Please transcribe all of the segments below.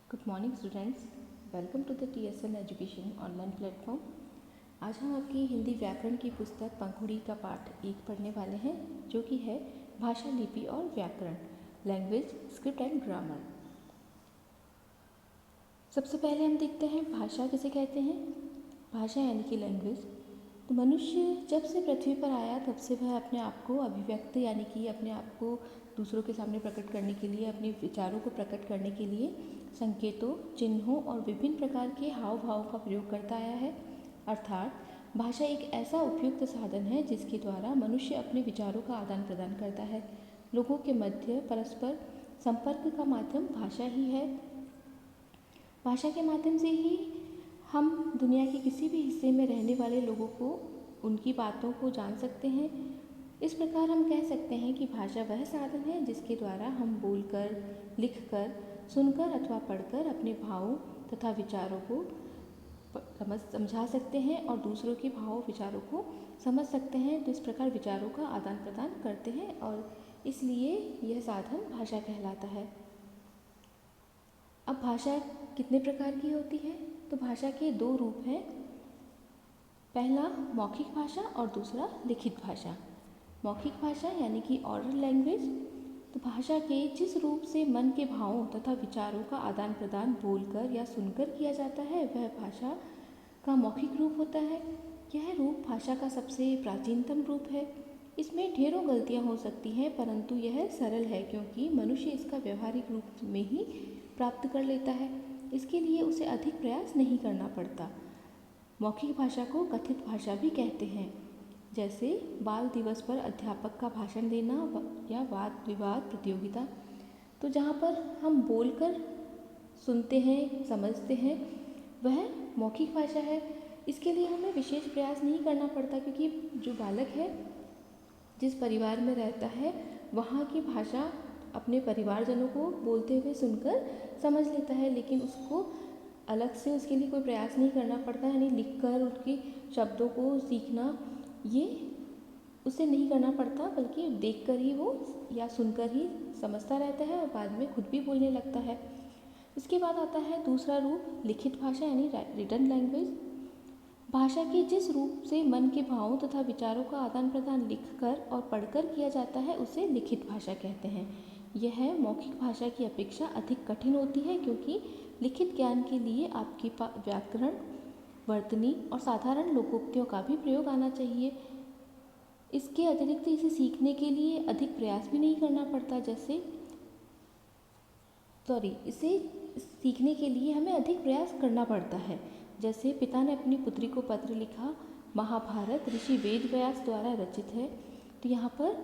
Good morning students, welcome to the TSN education online platform. आज हम आपकी हिंदी व्याकरण की पुस्तक पंखुड़ी का पाठ 1 पढ़ने वाले हैं, जो कि है भाषा, लिपि और व्याकरण, लैंग्वेज, स्क्रिप्ट एंड ग्रामर। सबसे पहले हम देखते हैं भाषा किसे कहते हैं। भाषा यानी कि लैंग्वेज। तो मनुष्य जब से पृथ्वी पर आया तब से वह अपने आप को अभिव्यक्त यानी कि अपने आप को दूसरों के सामने प्रकट करने के लिए, अपने विचारों को प्रकट करने के लिए संकेतों, चिन्हों और विभिन्न प्रकार के हाव भाव का प्रयोग करता आया है। अर्थात भाषा एक ऐसा उपयुक्त साधन है जिसके द्वारा मनुष्य अपने विचारों का आदान प्रदान करता है। लोगों के मध्य परस्पर संपर्क का माध्यम भाषा ही है। भाषा के माध्यम से ही हम दुनिया के किसी भी हिस्से में रहने वाले लोगों को, उनकी बातों को जान सकते हैं। इस प्रकार हम कह सकते हैं कि भाषा वह साधन है जिसके द्वारा हम बोलकर, लिखकर, सुनकर अथवा पढ़कर अपने भावों तथा विचारों को समझा सकते हैं और दूसरों के भावों विचारों को समझ सकते हैं। तो इस प्रकार विचारों का आदान प्रदान करते हैं और इसलिए यह साधन भाषा कहलाता है। अब भाषा कितने प्रकार की होती है? तो भाषा के 2 रूप हैं। पहला मौखिक भाषा और दूसरा लिखित भाषा। मौखिक भाषा यानी कि ऑरल लैंग्वेज, तो भाषा के जिस रूप से मन के भावों तथा विचारों का आदान प्रदान बोलकर या सुनकर किया जाता है वह भाषा का मौखिक रूप होता है। यह रूप भाषा का सबसे प्राचीनतम रूप है। इसमें ढेरों गलतियाँ हो सकती हैं, परंतु यह सरल है क्योंकि मनुष्य इसका व्यवहारिक रूप में ही प्राप्त कर लेता है। इसके लिए उसे अधिक प्रयास नहीं करना पड़ता। मौखिक भाषा को कथित भाषा भी कहते हैं, जैसे बाल दिवस पर अध्यापक का भाषण देना या वाद विवाद प्रतियोगिता। तो जहाँ पर हम बोलकर सुनते हैं, समझते हैं, वह मौखिक भाषा है। इसके लिए हमें विशेष प्रयास नहीं करना पड़ता क्योंकि जो बालक है, जिस परिवार में रहता है, वहाँ की भाषा अपने परिवारजनों को बोलते हुए सुनकर समझ लेता है, लेकिन उसको अलग से उसके लिए कोई प्रयास नहीं करना पड़ता। यानी लिखकर उसके शब्दों को सीखना ये उसे नहीं करना पड़ता, बल्कि देखकर ही वो या सुनकर ही समझता रहता है और बाद में खुद भी बोलने लगता है। इसके बाद आता है दूसरा रूप लिखित भाषा यानी रिटन लैंग्वेज। भाषा के जिस रूप से मन के भावों तथा विचारों का आदान प्रदान लिखकर और पढ़कर किया जाता है उसे लिखित भाषा कहते हैं। यह मौखिक भाषा की अपेक्षा अधिक कठिन होती है क्योंकि लिखित ज्ञान के लिए आपके व्याकरण, वर्तनी और साधारण लोकोक्तियों का भी प्रयोग आना चाहिए। इसके अतिरिक्त इसे सीखने के लिए अधिक प्रयास भी नहीं करना पड़ता। इसे सीखने के लिए हमें अधिक प्रयास करना पड़ता है। जैसे पिता ने अपनी पुत्री को पत्र लिखा, महाभारत ऋषि वेद व्यास द्वारा रचित है। तो यहाँ पर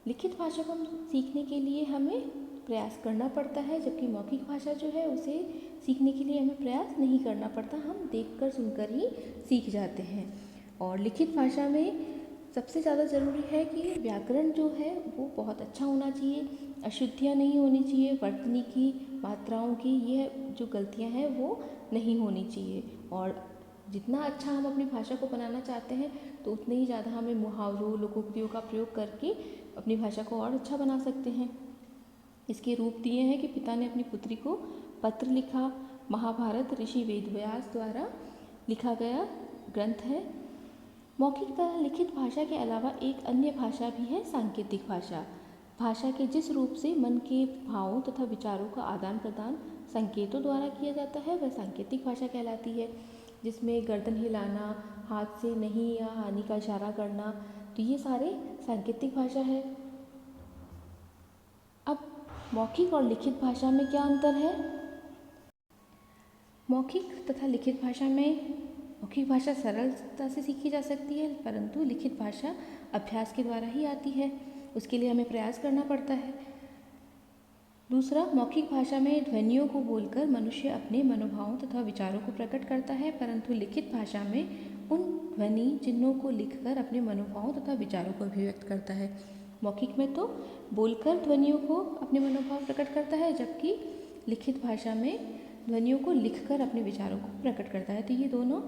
लिखित भाषा को सीखने के लिए हमें प्रयास करना पड़ता है, जबकि मौखिक भाषा जो है उसे सीखने के लिए हमें प्रयास नहीं करना पड़ता, हम देखकर सुनकर ही सीख जाते हैं। और लिखित भाषा में सबसे ज़्यादा ज़रूरी है कि व्याकरण जो है वो बहुत अच्छा होना चाहिए, अशुद्धियाँ नहीं होनी चाहिए, वर्तनी की, मात्राओं की यह जो गलतियाँ हैं वो नहीं होनी चाहिए। और जितना अच्छा हम अपनी भाषा को बनाना चाहते हैं तो उतने ही ज़्यादा हमें मुहावरों, लोकोक्तियों का प्रयोग करके अपनी भाषा को और अच्छा बना सकते हैं। इसके रूप दिए हैं कि पिता ने अपनी पुत्री को पत्र लिखा, महाभारत ऋषि वेद व्यास द्वारा लिखा गया ग्रंथ है। मौखिक तथा लिखित भाषा के अलावा एक अन्य भाषा भी है सांकेतिक भाषा। भाषा के जिस रूप से मन के भावों तथा विचारों का आदान प्रदान संकेतों द्वारा किया जाता है वह सांकेतिक भाषा कहलाती है, जिसमें गर्दन हिलाना, हाथ से नहीं या हानि का इशारा करना, तो ये सारे सांकेतिक भाषा है। अब मौखिक और लिखित भाषा में क्या अंतर है? मौखिक तथा लिखित भाषा में मौखिक भाषा सरलता से सीखी जा सकती है, परंतु लिखित भाषा अभ्यास के द्वारा ही आती है, उसके लिए हमें प्रयास करना पड़ता है। दूसरा, मौखिक भाषा में ध्वनियों को बोलकर मनुष्य अपने मनोभावों तथा विचारों को प्रकट करता है, परंतु लिखित भाषा में उन ध्वनि चिन्हों को लिखकर अपने मनोभावों तथा विचारों को अभिव्यक्त करता है। मौखिक में तो बोलकर ध्वनियों को अपने मनोभाव प्रकट करता है, जबकि लिखित भाषा में ध्वनियों को लिखकर अपने विचारों को प्रकट करता है। तो ये दोनों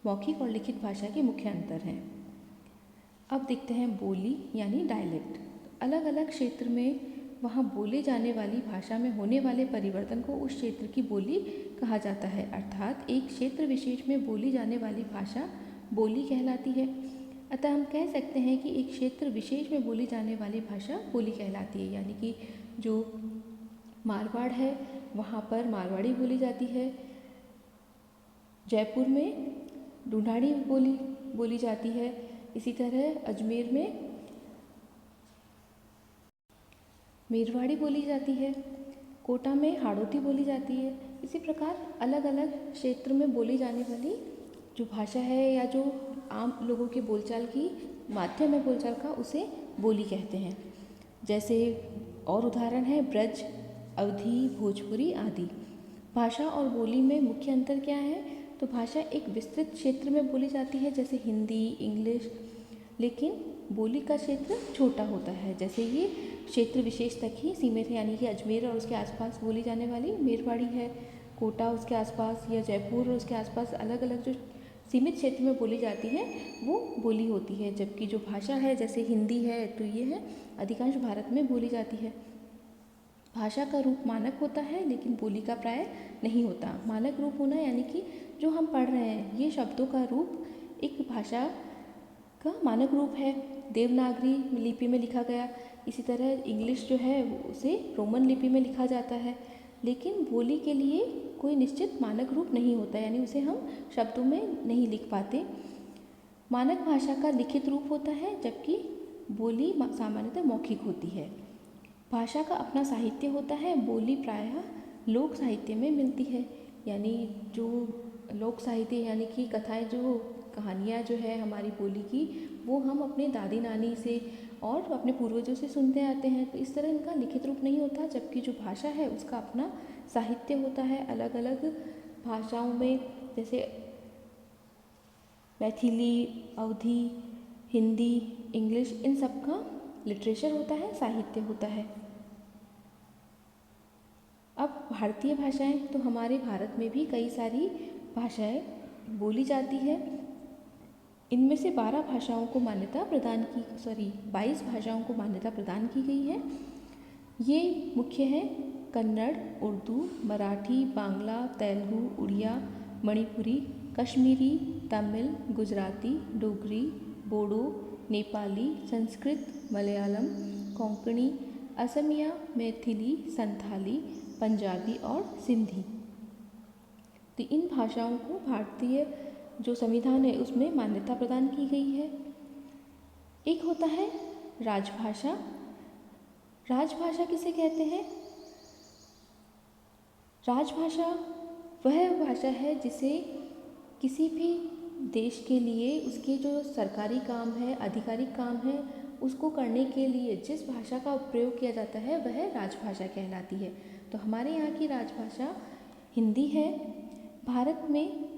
मौखिक और लिखित भाषा के मुख्य अंतर हैं। अब देखते हैं बोली यानी डायलेक्ट। अलग अलग क्षेत्र में वहाँ बोले जाने वाली भाषा में होने वाले परिवर्तन को उस क्षेत्र की बोली कहा जाता है। अर्थात एक क्षेत्र विशेष में बोली जाने वाली भाषा बोली कहलाती है। अतः हम कह सकते हैं कि एक क्षेत्र विशेष में बोली जाने वाली भाषा बोली कहलाती है। यानी कि जो मारवाड़ है वहाँ पर मारवाड़ी बोली जाती है, जयपुर में ढूंढाड़ी बोली जाती है, इसी तरह अजमेर में मेरवाड़ी बोली जाती है, कोटा में हाड़ौती बोली जाती है। इसी प्रकार अलग अलग क्षेत्र में बोली जाने वाली जो भाषा है या जो आम लोगों के बोलचाल की माध्यम है बोलचाल का, उसे बोली कहते हैं। जैसे और उदाहरण है ब्रज, अवधी, भोजपुरी आदि। भाषा और बोली में मुख्य अंतर क्या है? तो भाषा एक विस्तृत क्षेत्र में बोली जाती है जैसे हिंदी, इंग्लिश, लेकिन बोली का क्षेत्र छोटा होता है। जैसे ये क्षेत्र विशेष तक ही सीमित है, यानी कि अजमेर और उसके आसपास बोली जाने वाली मेरवाड़ी है, कोटा उसके आसपास या जयपुर और उसके आसपास अलग अलग जो सीमित क्षेत्र में बोली जाती है वो बोली होती है। जबकि जो भाषा है जैसे हिंदी है तो ये है अधिकांश भारत में बोली जाती है। भाषा का रूप मानक होता है लेकिन बोली का प्राय नहीं होता। मानक रूप होना यानी कि जो हम पढ़ रहे हैं ये शब्दों का रूप एक भाषा का मानक रूप है, देवनागरी लिपि में लिखा गया। इसी तरह इंग्लिश जो है उसे रोमन लिपि में लिखा जाता है, लेकिन बोली के लिए कोई निश्चित मानक रूप नहीं होता, यानी उसे हम शब्दों में नहीं लिख पाते। मानक भाषा का लिखित रूप होता है जबकि बोली सामान्यतः मौखिक होती है। भाषा का अपना साहित्य होता है, बोली प्रायः लोक साहित्य में मिलती है। यानी जो लोक साहित्य यानी कि कथाएं, जो कहानियाँ जो है हमारी बोली की, वो हम अपने दादी नानी से और अपने पूर्वजों से सुनते आते हैं। तो इस तरह इनका लिखित रूप नहीं होता। जबकि जो भाषा है उसका अपना साहित्य होता है। अलग अलग भाषाओं में जैसे मैथिली, अवधी, हिंदी, इंग्लिश, इन सब का लिटरेचर होता है, साहित्य होता है। अब भारतीय भाषाएं, तो हमारे भारत में भी कई सारी भाषाएं बोली जाती है। इनमें से 22 भाषाओं को मान्यता प्रदान की 22 भाषाओं को मान्यता प्रदान की गई है। ये मुख्य हैं कन्नड़, उर्दू, मराठी, बांग्ला, तेलुगु, उड़िया, मणिपुरी, कश्मीरी, तमिल, गुजराती, डोगरी, बोडो, नेपाली, संस्कृत, मलयालम, कोंकणी, असमिया, मैथिली, संथाली, पंजाबी और सिंधी। तो इन भाषाओं को भारतीय जो संविधान है उसमें मान्यता प्रदान की गई है। एक होता है राजभाषा। राजभाषा किसे कहते हैं? राजभाषा वह भाषा है जिसे किसी भी देश के लिए उसके जो सरकारी काम है, आधिकारिक काम है, उसको करने के लिए जिस भाषा का प्रयोग किया जाता है वह राजभाषा कहलाती है। तो हमारे यहाँ की राजभाषा हिंदी है। भारत में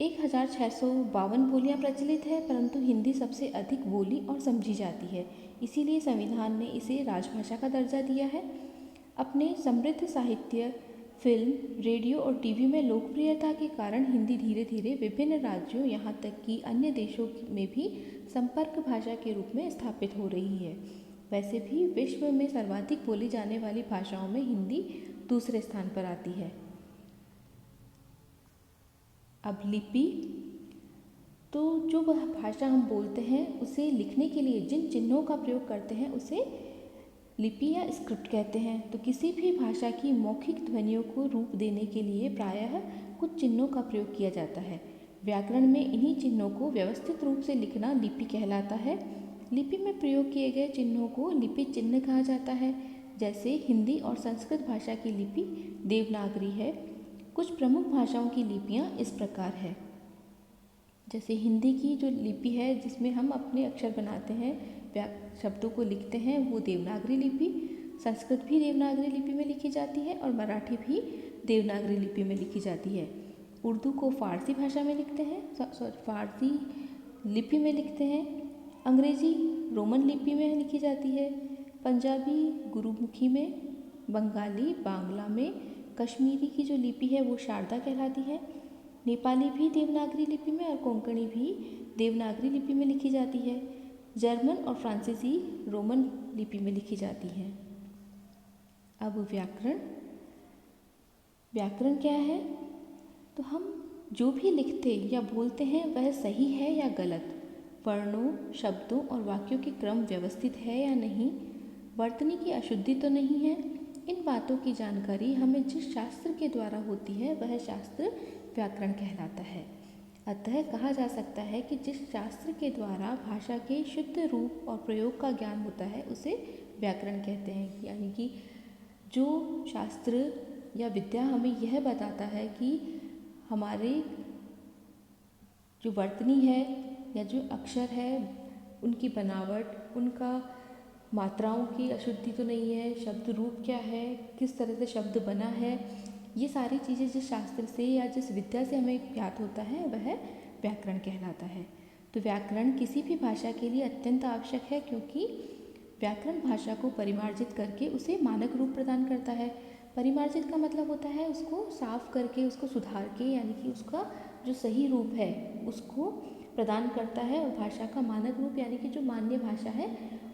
1652 बोलियाँ प्रचलित है, परंतु हिंदी सबसे अधिक बोली और समझी जाती है। इसीलिए संविधान ने इसे राजभाषा का दर्जा दिया है। अपने समृद्ध साहित्य, फिल्म, रेडियो और टीवी में लोकप्रियता के कारण हिंदी धीरे धीरे विभिन्न राज्यों, यहाँ तक कि अन्य देशों में भी संपर्क भाषा के रूप में स्थापित हो रही है। वैसे भी विश्व में सर्वाधिक बोली जाने वाली भाषाओं में हिंदी दूसरे स्थान पर आती है। अब लिपि, तो जो वह भाषा हम बोलते हैं उसे लिखने के लिए जिन चिन्हों का प्रयोग करते हैं उसे लिपि या स्क्रिप्ट कहते हैं। तो किसी भी भाषा की मौखिक ध्वनियों को रूप देने के लिए प्रायः कुछ चिन्हों का प्रयोग किया जाता है। व्याकरण में इन्हीं चिन्हों को व्यवस्थित रूप से लिखना लिपि कहलाता है। लिपि में प्रयोग किए गए चिन्हों को लिपि चिन्ह कहा जाता है। जैसे हिंदी और संस्कृत भाषा की लिपि देवनागरी है। कुछ प्रमुख भाषाओं की लिपियाँ इस प्रकार है। जैसे हिंदी की जो लिपि है जिसमें हम अपने अक्षर बनाते हैं, शब्दों को लिखते हैं, वो देवनागरी लिपि। संस्कृत भी देवनागरी लिपि में लिखी जाती है और मराठी भी देवनागरी लिपि में लिखी जाती है। उर्दू को फ़ारसी भाषा में लिखते हैं, फ़ारसी लिपि में लिखते हैं। अंग्रेज़ी रोमन लिपि में लिखी जाती है। पंजाबी गुरुमुखी में, बंगाली बांग्ला में, कश्मीरी की जो लिपि है वो शारदा कहलाती है। नेपाली भी देवनागरी लिपि में और कोंकणी भी देवनागरी लिपि में लिखी जाती है। जर्मन और फ्रांसीसी रोमन लिपि में लिखी जाती हैं। अब व्याकरण क्या है? तो हम जो भी लिखते या बोलते हैं वह सही है या गलत, वर्णों, शब्दों और वाक्यों के क्रम व्यवस्थित है या नहीं, वर्तनी की अशुद्धि तो नहीं है, इन बातों की जानकारी हमें जिस शास्त्र के द्वारा होती है वह शास्त्र व्याकरण कहलाता है। अतः कहा जा सकता है कि जिस शास्त्र के द्वारा भाषा के शुद्ध रूप और प्रयोग का ज्ञान होता है उसे व्याकरण कहते हैं। यानी कि जो शास्त्र या विद्या हमें यह बताता है कि हमारे जो वर्तनी है या जो अक्षर है उनकी बनावट, उनका मात्राओं की अशुद्धि तो नहीं है, शब्द रूप क्या है, किस तरह से शब्द बना है, ये सारी चीज़ें जिस शास्त्र से या जिस विद्या से हमें ज्ञात होता है वह व्याकरण कहलाता है। तो व्याकरण किसी भी भाषा के लिए अत्यंत आवश्यक है, क्योंकि व्याकरण भाषा को परिमार्जित करके उसे मानक रूप प्रदान करता है। परिमार्जित का मतलब होता है उसको साफ करके, उसको सुधार के, यानी कि उसका जो सही रूप है उसको प्रदान करता है, और भाषा का मानक रूप यानी कि जो मान्य भाषा है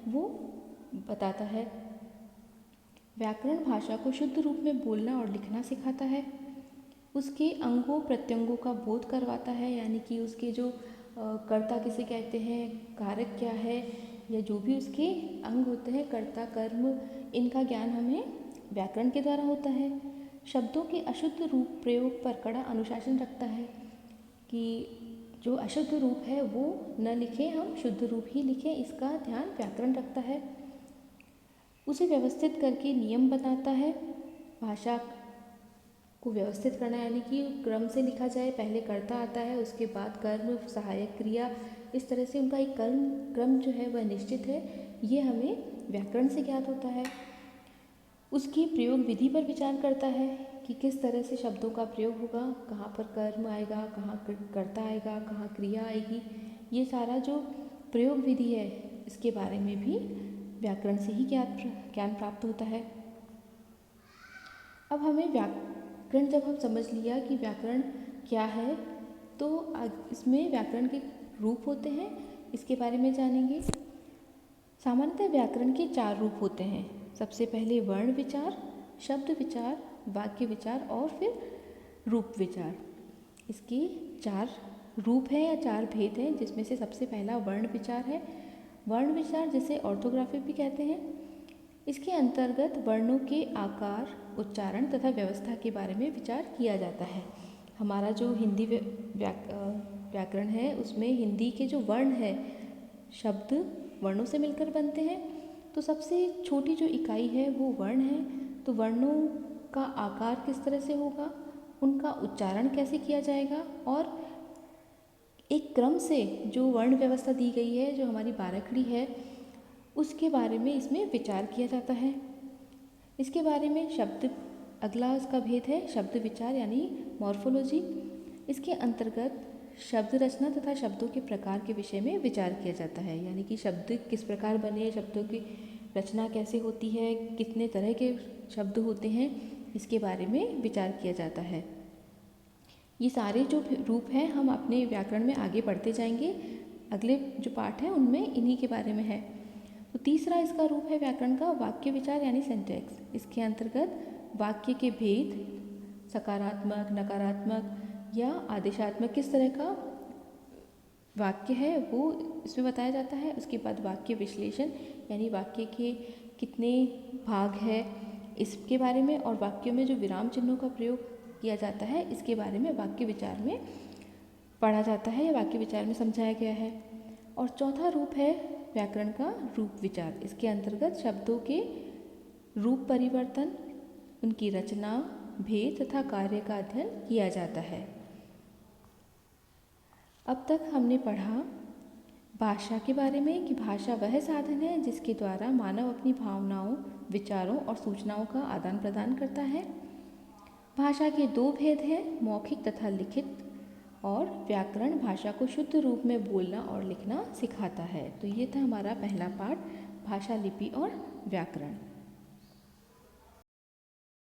वो बताता है। व्याकरण भाषा को शुद्ध रूप में बोलना और लिखना सिखाता है, उसके अंगों प्रत्यंगों का बोध करवाता है, यानी कि उसके जो कर्ता किसे कहते हैं, कारक क्या है, या जो भी उसके अंग होते हैं, कर्ता, कर्म, इनका ज्ञान हमें व्याकरण के द्वारा होता है। शब्दों के अशुद्ध रूप प्रयोग पर कड़ा अनुशासन रखता है कि जो अशुद्ध रूप है वो न लिखें, हम शुद्ध रूप ही लिखें, इसका ध्यान व्याकरण रखता है। उसे व्यवस्थित करके नियम बनाता है। भाषा को व्यवस्थित करना यानी कि क्रम से लिखा जाए, पहले कर्ता आता है, उसके बाद कर्म, सहायक क्रिया, इस तरह से उनका एक क्रम जो है वह निश्चित है, ये हमें व्याकरण से ज्ञात होता है। उसकी प्रयोग विधि पर विचार करता है कि किस तरह से शब्दों का प्रयोग होगा, कहाँ पर कर्म आएगा, कहाँ कर्ता आएगा, कहाँ क्रिया आएगी, ये सारा जो प्रयोग विधि है इसके बारे में भी व्याकरण से ही ज्ञान प्राप्त होता है। अब हमें व्याकरण जब हम समझ लिया कि व्याकरण क्या है, तो इसमें व्याकरण के रूप होते हैं, इसके बारे में जानेंगे। सामान्यतः व्याकरण के 4 रूप होते हैं। सबसे पहले वर्ण विचार, शब्द विचार, वाक्य विचार और फिर रूप विचार। इसके 4 रूप हैं या 4 भेद हैं, जिसमें से सबसे पहला वर्ण विचार है। वर्ण विचार जिसे ऑर्थोग्राफी भी कहते हैं, इसके अंतर्गत वर्णों के आकार, उच्चारण तथा व्यवस्था के बारे में विचार किया जाता है। हमारा जो हिंदी व्याकरण है उसमें हिंदी के जो वर्ण है, शब्द वर्णों से मिलकर बनते हैं, तो सबसे छोटी जो इकाई है वो वर्ण है। तो वर्णों का आकार किस तरह से होगा, उनका उच्चारण कैसे किया जाएगा, और एक क्रम से जो वर्ण व्यवस्था दी गई है, जो हमारी बारहखड़ी है, उसके बारे में इसमें विचार किया जाता है। इसके बारे में शब्द, अगला इसका भेद है शब्द विचार यानी मॉर्फोलॉजी। इसके अंतर्गत शब्द रचना तथा शब्दों के प्रकार के विषय में विचार किया जाता है, यानी कि शब्द किस प्रकार बने, शब्दों की रचना कैसे होती है, कितने तरह के शब्द होते हैं, इसके बारे में विचार किया जाता है। ये सारे जो रूप हैं हम अपने व्याकरण में आगे बढ़ते जाएंगे, अगले जो पाठ हैं उनमें इन्हीं के बारे में है। तो तीसरा इसका रूप है व्याकरण का वाक्य विचार यानी सिंटैक्स। इसके अंतर्गत वाक्य के भेद, सकारात्मक, नकारात्मक या आदेशात्मक किस तरह का वाक्य है वो इसमें बताया जाता है। उसके बाद वाक्य विश्लेषण यानी वाक्य के कितने भाग है इसके बारे में, और वाक्यों में जो विराम चिन्हों का प्रयोग किया जाता है इसके बारे में वाक्य विचार में पढ़ा जाता है या वाक्य विचार में समझाया गया है। और चौथा रूप है व्याकरण का रूप विचार। इसके अंतर्गत शब्दों के रूप परिवर्तन, उनकी रचना, भेद तथा कार्य का अध्ययन किया जाता है। अब तक हमने पढ़ा भाषा के बारे में कि भाषा वह साधन है जिसके द्वारा मानव अपनी भावनाओं, विचारों और सूचनाओं का आदान प्रदान करता है। भाषा के 2 भेद हैं, मौखिक तथा लिखित, और व्याकरण भाषा को शुद्ध रूप में बोलना और लिखना सिखाता है। तो ये था हमारा पहला पाठ, भाषा, लिपि और व्याकरण।